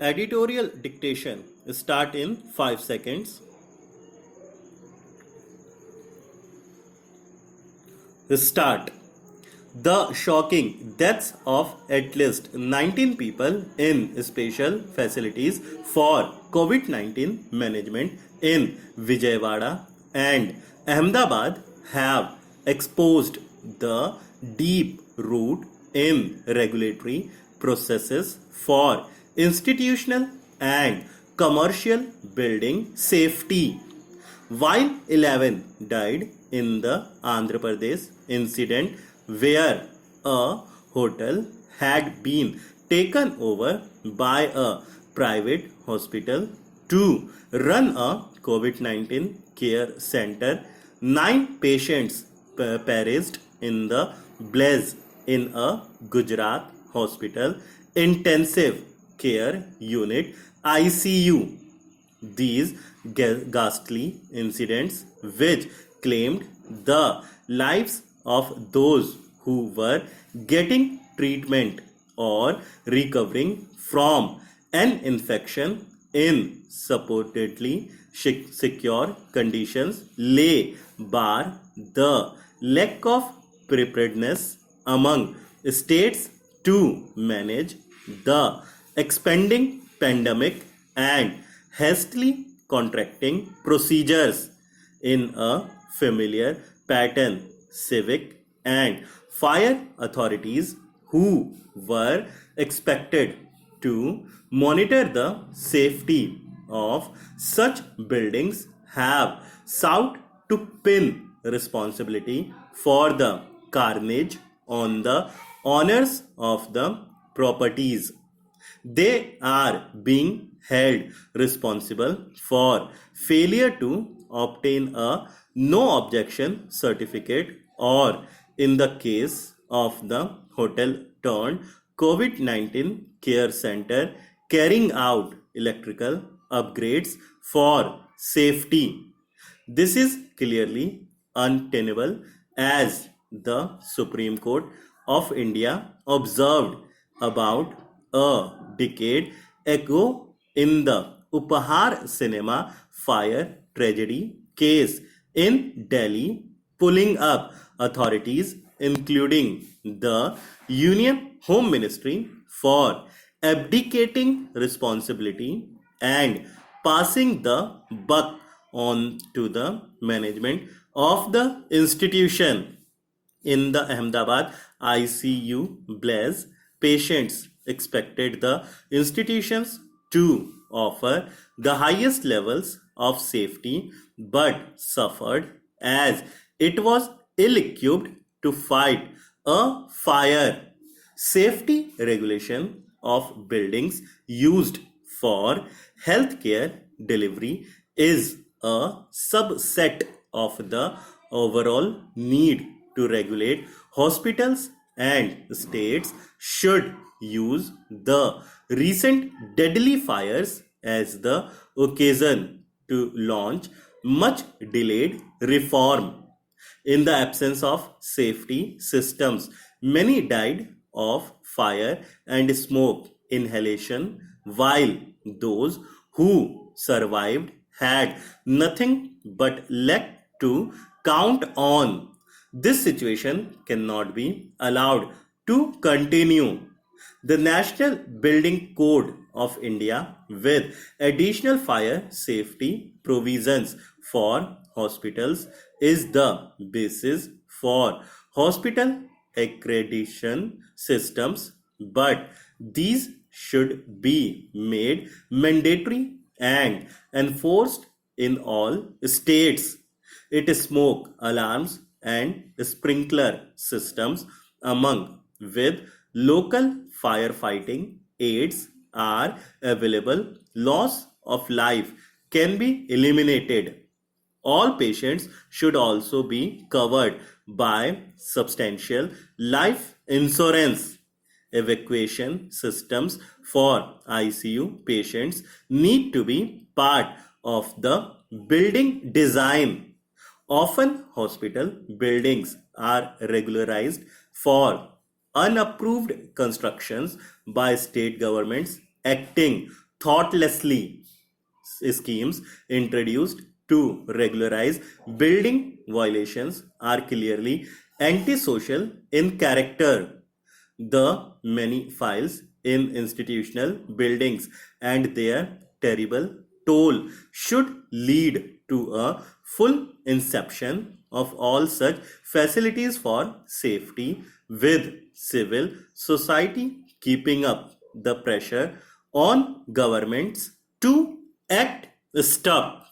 Editorial dictation. Start in 5 seconds. Start. The shocking deaths of at least 19 people in special facilities for COVID 19 management in Vijayawada and Ahmedabad have exposed the deep root in regulatory processes for institutional and commercial building safety. While 11 died in the Andhra Pradesh incident where a hotel had been taken over by a private hospital to run a COVID 19 care center, 9 patients perished in the blaze in a Gujarat hospital intensive care unit ICU. These ghastly incidents, which claimed the lives of those who were getting treatment or recovering from an infection in supposedly secure conditions, lay bare the lack of preparedness among states to manage the expanding pandemic and hastily contracting procedures in a familiar pattern. Civic and fire authorities who were expected to monitor the safety of such buildings have sought to pin responsibility for the carnage on the owners of the properties. They are being held responsible for failure to obtain a no objection certificate or, in the case of the hotel turned COVID 19 care center, carrying out electrical upgrades for safety. This is clearly untenable, as the Supreme Court of India observed about a decade ago in the Upahar Cinema fire tragedy case in Delhi, pulling up authorities, including the Union Home Ministry, for abdicating responsibility and passing the buck on to the management of the institution. In the Ahmedabad ICU blaze, patients expected the institutions to offer the highest levels of safety but suffered as it was ill equipped to fight a fire. Safety regulation of buildings used for healthcare delivery is a subset of the overall need to regulate hospitals, and states should use the recent deadly fires as the occasion to launch much delayed reform. In the absence of safety systems, many died of fire and smoke inhalation, while those who survived had nothing but luck to count on. This situation cannot be allowed to continue. The National Building Code of India, with additional fire safety provisions for hospitals, is the basis for hospital accreditation systems, but these should be made mandatory and enforced in all states. It is smoke alarms and sprinkler systems, among with local firefighting aids, are available. Loss of life can be eliminated. All patients should also be covered by substantial life insurance. Evacuation systems for ICU patients need to be part of the building design. Often, hospital buildings are regularized for unapproved constructions by state governments acting thoughtlessly schemes introduced to regularize building violations are clearly antisocial in character. The many files in institutional buildings and their terrible toll should lead to a full inception of all such facilities for safety, with civil society keeping up the pressure on governments to act. Stop